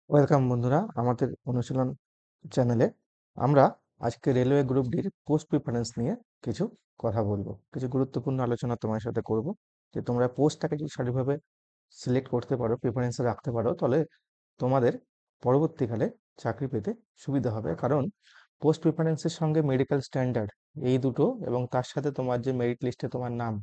Welcome বন্ধুরা আমাদের অনুশীলন চ্যানেলে। আমরা আজকে রেলওয়ে গ্রুপ ডির পোস্ট প্রিফারেন্স নিয়ে কিছু কথা বলবো, কিছু গুরুত্বপূর্ণ আলোচনা তোমার সাথে করব। যে তোমরা পোস্টটাকে যদি সঠিকভাবে সিলেক্ট করতে পারো, প্রিফারেন্সে রাখতে পারো, তাহলে তোমাদের পরবর্তীকালে চাকরি পেতে সুবিধা হবে। কারণ পোস্ট প্রিফারেন্সের সঙ্গে মেডিকেল স্ট্যান্ডার্ড এই দুটো এবং তার সাথে তোমার যে মেরিট লিস্টে তোমার নাম,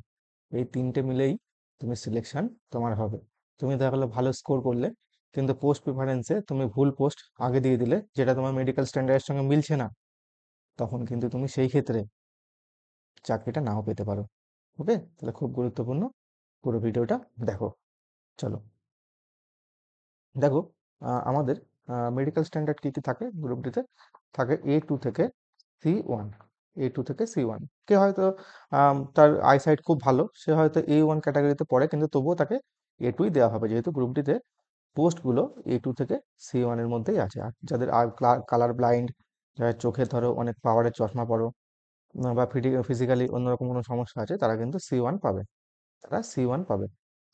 এই তিনটে মিলেই তুমি সিলেকশন তোমার হবে। তুমি দেখা গেলো ভালো স্কোর করলে, কিন্তু পোস্ট প্রিফারেন্সে তুমি ভুল পোস্ট আগে দিয়ে দিলে, যেটা তোমার মেডিকেল স্ট্যান্ডার্ডের সঙ্গে মিলছে না, তখন কিন্তু তুমি সেই ক্ষেত্রে চাকরিটা নাও পেতে পারো। ওকে, তাহলে খুব গুরুত্বপূর্ণ, পুরো ভিডিওটা দেখো। চলো দেখো, আমাদের মেডিকেল স্ট্যান্ডার্ড কী কী থাকে গ্রুপ ডিতে। থাকে A2 থেকে C1। A2 থেকে C1। কে হয়তো তার আইসাইট খুব ভালো, সে হয়তো A1 ক্যাটাগরিতে পড়ে, কিন্তু তবুও তাকে A2ই দেওয়া হবে, যেহেতু গ্রুপ ডিতে পোস্টগুলো A2 থেকে C1 এর মধ্যেই আছে। আর যাদের কালার ব্লাইন্ড, যারা চোখে ধরো অনেক পাওয়ারের চশমা পরো, বা ফিজিক্যালি অন্যরকম কোনো সমস্যা আছে, তারা কিন্তু C1 পাবে, তারা C1 পাবে।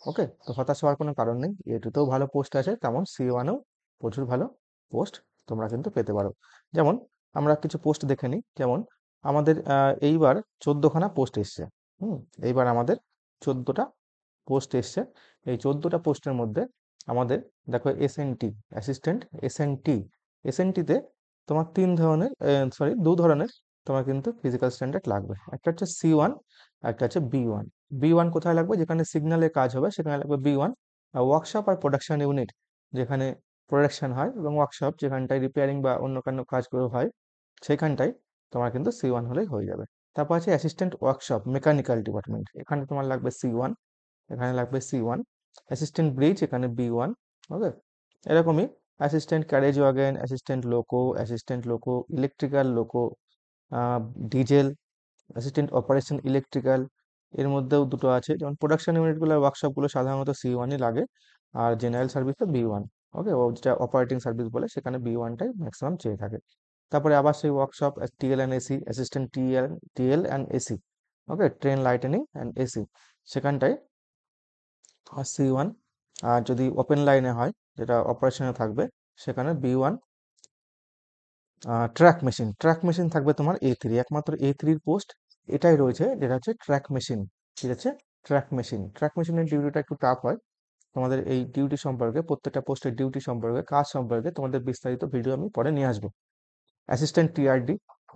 ওকে, তো হতাশ হওয়ার কোনো কারণ নেই। A2তেও ভালো পোস্ট আছে, তেমন C1এও প্রচুর ভালো পোস্ট তোমরা কিন্তু পেতে পারো। যেমন আমরা কিছু পোস্ট দেখে নিই। যেমন আমাদের এইবার 14খানা পোস্ট এসছে। হুম, এইবার আমাদের 14টা পোস্ট এসছে। এই 14টা পোস্টের মধ্যে আমাদের দেখো SNT, অ্যাসিস্ট্যান্ট SNT। SNTতে তোমার দু ধরনের তোমার কিন্তু ফিজিক্যাল স্ট্যান্ডার্ড লাগবে। একটা হচ্ছে C1, একটা হচ্ছে B1। B1 কোথায় লাগবে? যেখানে সিগন্যালের কাজ হবে সেখানে লাগবে B1। আর ওয়ার্কশপ আর প্রোডাকশন ইউনিট, যেখানে প্রোডাকশন হয়, এবং ওয়ার্কশপ যেখানটায় রিপেয়ারিং বা অন্য কোনো কাজগুলো হয়, সেখানটায় তোমার কিন্তু C1 হলেই হয়ে যাবে। তারপর আছে অ্যাসিস্ট্যান্ট ওয়ার্কশপ মেকানিক্যাল ডিপার্টমেন্ট, এখানে তোমার লাগবে C1, এখানে লাগবে C1। অ্যাসিস্ট্যান্ট ব্রিজ, এখানে B1। ওকে, এরকমই assistant carriage wagon, assistant loco electrical loco, diesel, assistant operation electrical, এর মধ্যেও দুটো আছে। যেমন প্রোডাকশন ইউনিটগুলো, ওয়ার্কশপগুলো সাধারণত C1ই লাগে, আর জেনারেল সার্ভিসে B1। ওকে, ও যেটা অপারেটিং সার্ভিস বলে, সেখানে B1টাই ম্যাক্সিমাম চেয়ে থাকে। তারপরে আবার সেই workshop TL and AC, assistant TL and AC. Okay, train lightning and AC, সেখানটায় C1। আর যদি ওপেন লাইনে হয়, যেটা অপারেশনে থাকবে, সেখানে B1। ট্র্যাক মেশিন থাকবে তোমার A3। একমাত্র A3-র পোস্ট এটাই রয়েছে, যেটা হচ্ছে ট্র্যাক মেশিন। ঠিক আছে, ট্র্যাক মেশিনের ডিউটিটা একটু টাফ হয়। তোমাদের এই ডিউটি সম্পর্কে, প্রত্যেকটা পোস্টের ডিউটি সম্পর্কে, কাজ সম্পর্কে তোমাদের বিস্তারিত ভিডিও আমি পরে নিয়ে আসবো। অ্যাসিস্ট্যান্ট TRD,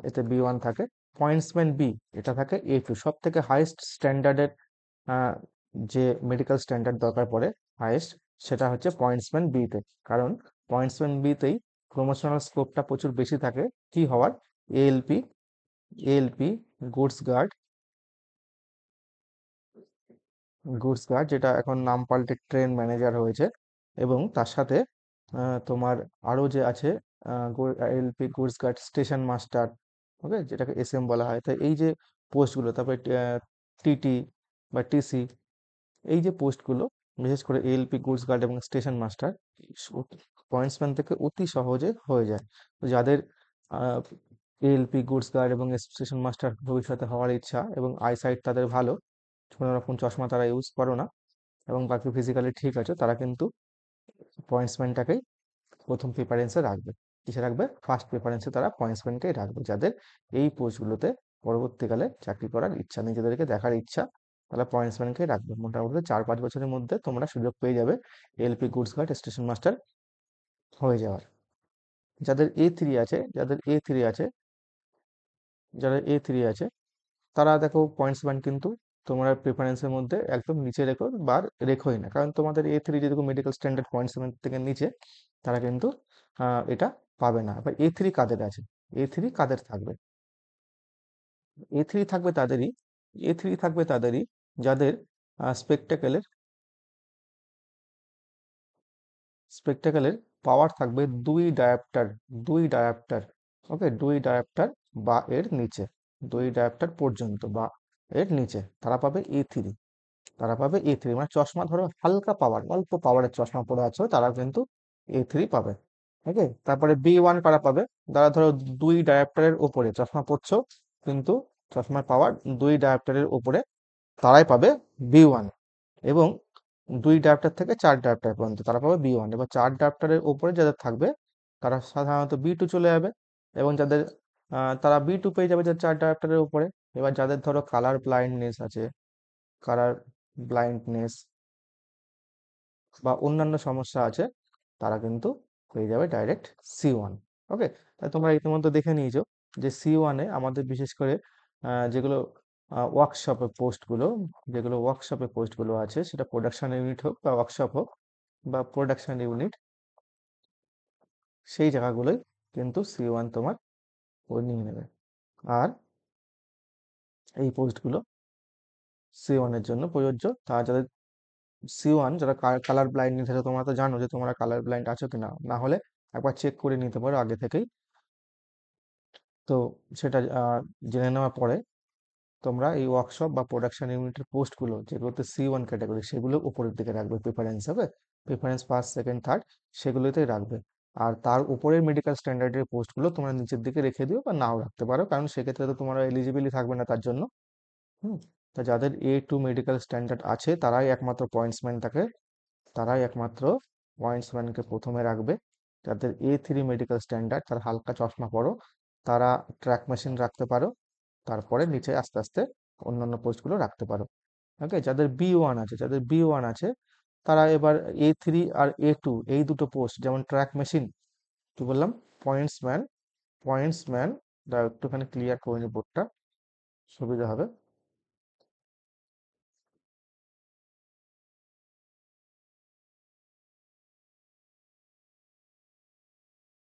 এতে B1 থাকে। পয়েন্টসম্যান বি, এটা থাকে A2। সব থেকে হাইয়েস্ট স্ট্যান্ডার্ডের যে মেডিকেল স্ট্যান্ডার্ড দরকার পড়ে, হাইয়েস্ট, সেটা হচ্ছে পয়েন্টসম্যান বিতে। কারণ পয়েন্টসম্যান বিতেই প্রমোশনাল স্কোপটা প্রচুর বেশি থাকে কি হওয়ার, এএলপি, এএলপি গুডস গার্ড, যেটা এখন নাম পাল্টে ট্রেন ম্যানেজার হয়েছে। এবং তার সাথে তোমার আরও যে আছে, ALP goods guard station master, okay, যেটাকে SM বলা হয়। তাই এই যে পোস্টগুলো, তারপরে TT বা TC, এই যে পোস্টগুলো, বিশেষ করে এএলপি গুডস গার্ড এবং স্টেশন মাস্টার, পয়েন্টসম্যান থেকে অতি সহজে হয়ে যায়। তো যাদের এএলপি গুডস গার্ড এবং স্টেশন মাস্টার ভবিষ্যতে হওয়ার ইচ্ছা, এবং আইসাইট তাদের ভালো, কোনো রকম চশমা তারা ইউজ করো না, এবং বাকি ফিজিক্যালি ঠিক আছে, তারা কিন্তু পয়েন্টসম্যানটাকেই প্রথম প্রিফারেন্সে রাখবে। কিসে রাখবে? ফার্স্ট প্রিফারেন্সে তারা পয়েন্টসম্যানকেই রাখবে, যাদের এই পোস্টগুলোতে পরবর্তীকালে চাকরি করার ইচ্ছা, নিজেদেরকে দেখার ইচ্ছা, তারা পয়েন্টসম্যানকেই রাখবে। মোটামুটি 4-5 বছরের মধ্যে তোমরা সুযোগ পেয়ে যাবে LP goods guard station master হয়ে যাওয়ার। যাদের A3 আছে, যাদের A3 আছে, তারা দেখো পয়েন্টসম্যান কিন্তু তোমরা প্রিফারেন্সের মধ্যে একদম নিচে রেখো, বা রেখোই না, কারণ তোমাদের A3 যেরকম মেডিকেল স্ট্যান্ডার্ড পয়েন্টসম্যান থেকে নিচে, তারা কিন্তু এটা পাবে না। এবার A3 কাদের আছে, A3 কাদের থাকবে? A3 থাকবে তাদেরই, A3 থাকবে তাদেরই যাদের স্পেকটেকেলের স্পেকটেকেলের পাওয়ার থাকবে 2 ডায়াপ্টার, 2 ডায়াপ্টার। ওকে, 2 ডায়াপ্টার বা এর নিচে, 2 ডায়াপ্টার পর্যন্ত বা এর নিচে, তারা পাবে A3। মানে চশমা ধরো হালকা পাওয়ার, অল্প পাওয়ারের চশমা পরে আছো, তারা কিন্তু A3 পাবে। ওকে, তারপরে B1 কারা পাবে? যারা ধরো 2 ডায়াপ্টারের ওপরে চশমা পরছো, কিন্তু চশমার পাওয়ার 2 ডায়াপ্টারের ওপরে, তারাই পাবে B1। এবং 2 ডায়াপ্টার থেকে 4 ডায়াপ্টার পর্যন্ত তারা পাবে B1। এবার 4 ডায়াপ্টারের উপরে যাদের থাকবে তারা সাধারণত B2 চলে যাবে, এবং যাদের তারা B2 পেয়ে যাবে যে 4 ডায়াপ্টারের উপরে। এবার যাদের ধরো কালার ব্লাইন্ডনেস আছে, কালার ব্লাইন্ডনেস বা অন্যান্য সমস্যা আছে, তারা কিন্তু পেয়ে যাবে ডাইরেক্ট C1। ওকে, তাই তোমরা ইতিমধ্যে দেখে নিয়েছো যে C1-এ আমাদের বিশেষ করে যেগুলো ওয়ার্কশপে পোস্টগুলো, যেগুলো ওয়ার্কশপে পোস্টগুলো আছে, সেটা প্রোডাকশন ইউনিট হোক বা ওয়ার্কশপ হোক বা প্রোডাকশন ইউনিট, সেই জায়গাগুলোই কিন্তু C1 তোমার ও নিয়ে নেবে। আর এই পোস্টগুলো C1-এর জন্য প্রযোজ্য। তারা যাদের C1, যারা কালার ব্লাইন্ডনেস আছে, তোমরা তো জানো যে তোমরা কালার ব্লাইন্ড আছো কিনা, না হলে একবার চেক করে নিতে পারো আগে থেকেই। তো সেটা জেনে নেওয়ার পরে তোমরা এই ওয়ার্কশপ বা প্রোডাকশন ইউনিটের পোস্টগুলো যেগুলোতে C1 ক্যাটাগরি, সেগুলো উপরের দিকে রাখবে প্রিফারেন্স হবে, প্রিফারেন্স ফার্স্ট সেকেন্ড থার্ড সেগুলোতেই রাখবে। আর তার উপরের মেডিকেল স্ট্যান্ডার্ডের পোস্টগুলো তোমরা নিচের দিকে রেখে দিও বা নাও রাখতে পারো, কারণ সেক্ষেত্রে তো তোমার এলিজিবিলি থাকবে না তার জন্য। হুম। তা যাদের A2 মেডিকেল স্ট্যান্ডার্ড আছে তারাই একমাত্র পয়েন্টসম্যান থাকে, তারাই একমাত্র পয়েন্টসম্যানকে প্রথমে রাখবে। যাদের A3 মেডিকেল স্ট্যান্ডার্ড, তারা হালকা চশমা পরো, তারা ট্র্যাক মেশিন রাখতে পারো, তারপরে নিচে আস্তে আস্তে অন্যান্য পোস্টগুলো রাখতে পারো। ওকে, যাদের B1 আছে, যাদের B1 আছে তারা এবার A3 আর A2 এই দুটো পোস্ট, যেমন ট্র্যাক মেশিন, কি বললাম, পয়েন্টসম্যান, পয়েন্টসম্যান, একটুখানি ক্লিয়ার করে নি বোর্ডটা, সুবিধা হবে।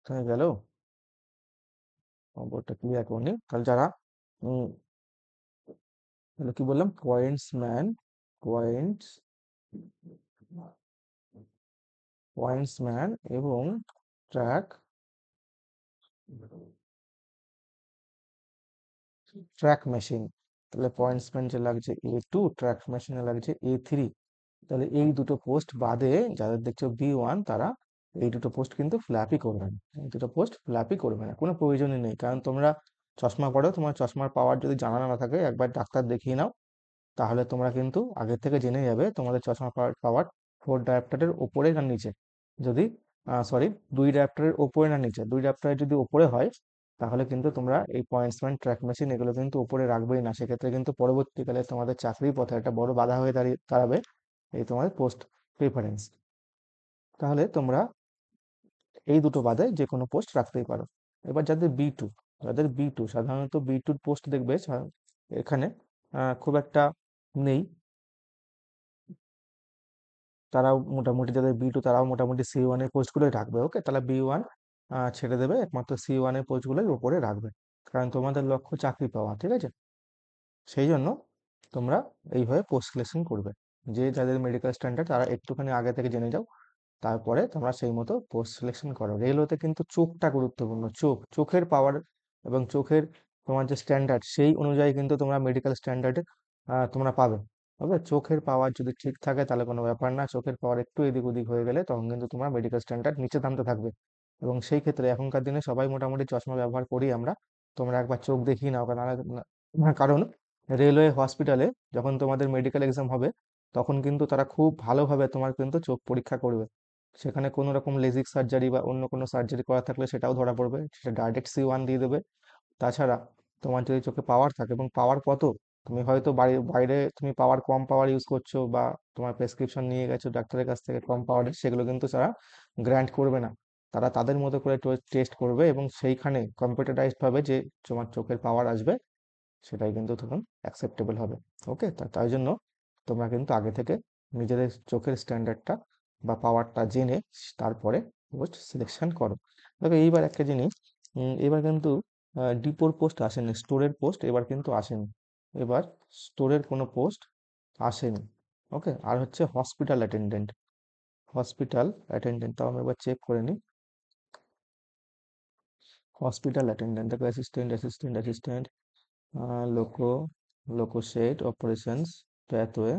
হয়ে গেল, বোর্ডটা ক্লিয়ার করে নি। তাহলে যারা উম, তাহলে কি বললাম, পয়েন্টসম্যান, পয়েন্টস পয়েন্টসম্যান এবং ট্র্যাক ট্র্যাক মেশিন। তাহলে পয়েন্টসম্যান যে লাগছে A2, ট্র্যাক মেশিনে লাগছে A3। তাহলে এই দুটো পোস্ট বাদে যাদের দেখছো B1, তারা এই দুটো পোস্ট কিন্তু ফ্ল্যাপই করবে না, এই দুটো পোস্ট ফ্ল্যাপই করবে না, কোনো প্রয়োজনই নেই। কারণ তোমরা চশমা পড়ো, তোমার চশমার পাওয়ার যদি জানা না থাকে, একবার ডাক্তার দেখিয়ে নাও, তাহলে তোমরা কিন্তু আগের থেকে জেনে যাবে তোমাদের চশমা পাওয়ার 4 ডায়াপ্টারের ওপরে না নিচে। যদি সরি, 2 ডায়াপ্টারের ওপরে না নিচে, 2 ডায়াপ্টারের যদি ওপরে হয়, তাহলে কিন্তু তোমরা এই পয়েন্টসম্যান, ট্র্যাক মেশিন এগুলো কিন্তু উপরে রাখবেই না। সেক্ষেত্রে কিন্তু পরবর্তীকালে তোমাদের চাকরির পথে একটা বড় বাধা হয়ে দাঁড়াবে এই তোমাদের পোস্ট প্রিফারেন্স। তাহলে তোমরা এই দুটো বাদে যে কোনো পোস্ট রাখতেই পারো। এবার যাদের B2, যাদের B2, সাধারণত B2 পোস্ট দেখবে এখানে খুব একটা নেই, তারাও মোটামুটি, যাদের B2 তারাও মোটামুটি C1 এর পোস্টগুলোই রাখবে। ওকে, তাহলে B1 ছেড়ে দেবে, একমাত্র C1 এর পোস্টগুলোই উপরে রাখবে, কারণ তোমাদের লক্ষ্য চাকরি পাওয়া, ঠিক আছে? সেই জন্য তোমরা এইভাবে পোস্ট সিলেকশন করবে, যে যাদের মেডিকেল স্ট্যান্ডার্ড তারা একটুখানি আগে থেকে জেনে যাও, তারপরে তোমরা সেই মতো পোস্ট সিলেকশন করো। রেলওয়েতে কিন্তু চোখটা গুরুত্বপূর্ণ, চোখের পাওয়ার এবং চোখের তোমার যে স্ট্যান্ডার্ড, সেই অনুযায়ী কিন্তু তোমরা মেডিকেল স্ট্যান্ডার্ডে তোমরা পাবে। তবে চোখের পাওয়ার যদি ঠিক থাকে তাহলে কোনো ব্যাপার না, চোখের পাওয়ার একটু এদিক ওদিক হয়ে গেলে তখন কিন্তু তোমার মেডিকেল স্ট্যান্ডার্ড নিচে নামতে থাকবে। এবং সেই ক্ষেত্রে এখনকার দিনে সবাই মোটামুটি চশমা ব্যবহার করি আমরা, তোমরা একবার চোখ দেখিয়ে নাও। কারণ রেলওয়ে হসপিটালে যখন তোমাদের মেডিকেল এক্সাম হবে, তখন কিন্তু তারা খুব ভালোভাবে তোমার কিন্তু চোখ পরীক্ষা করবে। সেখানে কোনো রকম লেজিক সার্জারি বা অন্য কোনো সার্জারি করা থাকলে সেটাও ধরা পড়বে, সেটা ডাইরেক্ট C1 দিয়ে দেবে। তাছাড়া তোমার যদি চোখে পাওয়ার থাকে, এবং পাওয়ার কত, তুমি হয়তো বাইরে তুমি পাওয়ার, কম পাওয়ার ইউজ করছো, বা তোমার প্রেসক্রিপশন নিয়ে গেছো ডাক্তারের কাছ থেকে কম পাওয়ারের, সেগুলো কিন্তু তারা গ্র্যান্ট করবে না। তারা তাদের মতো করে টেস্ট করবে এবং সেইখানে কম্পিউটারাইজড ভাবে যে তোমার চোখের পাওয়ার আসবে, সেটাই কিন্তু তখন অ্যাকসেপ্টেবল হবে। ওকে, তাই জন্য তোমরা কিন্তু আগে থেকে নিজেদের চোখের স্ট্যান্ডার্ডটা বা পাওয়ারটা জেনে তারপরে পোস্ট সিলেকশন করো। দেখো এইবার একটা জিনিস, এবার কিন্তু ডিপোর পোস্ট আসেনি, স্টোরের পোস্ট এবার কিন্তু আসেনি, এবার স্টোরের কোনো পোস্ট আসেনি। ওকে, আর হচ্ছে হসপিটাল অ্যাটেন্ডেন্ট, হসপিটাল অ্যাটেন্ডেন্ট, তাও আমি এবার চেক করে নিই। হসপিটাল অ্যাটেন্ডেন্ট দেখো, assistant, assistant, assistant, loco, loco shed operations, pathway,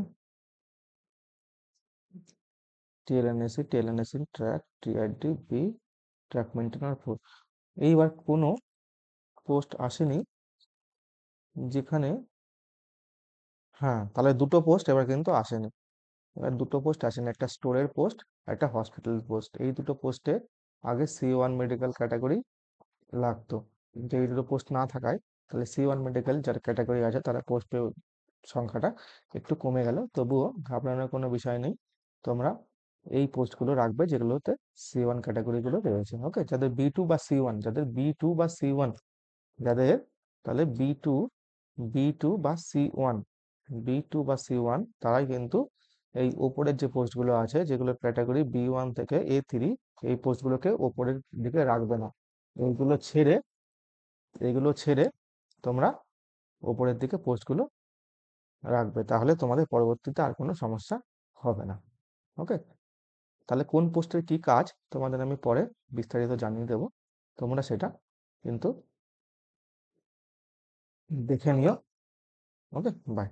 TLNAC, TLNAC track, TRD B, track maintainer four. এইবার কোনো পোস্ট আসেনি যেখানে, হ্যাঁ, তাহলে দুটো পোস্ট এবার কিন্তু আসেনি। এবার দুটো পোস্ট আসেন, একটা স্টোরের পোস্ট, একটা হসপিটাল পোস্ট। এই দুটো পোস্টে আগে C1 মেডিকেল ক্যাটাগরি লাগতো, কিন্তু এই দুটো পোস্ট না থাকায় তাহলে C1 মেডিকেল যার ক্যাটাগরি আছে তারা পোস্টের সংখ্যাটা একটু কমে গেল। তবুও ঘাবড়ানোর কোনো বিষয় নেই, তোমরা এই পোস্টগুলো রাখবে যেগুলোতে C1 ক্যাটাগরিগুলো রয়েছে। ওকে, যাদের B2 বা C1, যাদের B2 বা C1, যাদের তাহলে বি টু বা C1, B2 বা C1 তারাই কিন্তু এই ওপরের যে পোস্টগুলো আছে যেগুলো ক্যাটাগরি B1 থেকে A3, এই পোস্টগুলোকে ওপরের দিকে রাখবে না। এইগুলো ছেড়ে এইগুলো ছেড়ে তোমরা ওপরের দিকে পোস্টগুলো রাখবে, তাহলে তোমাদের পরবর্তীতে আর কোনো সমস্যা হবে না। ওকে, তাহলে কোন পোস্টের কি কাজ তোমাদের আমি পরে বিস্তারিত জানিয়ে দেবো, তোমরা সেটা কিন্তু দেখে নিও। ওকে, বাই।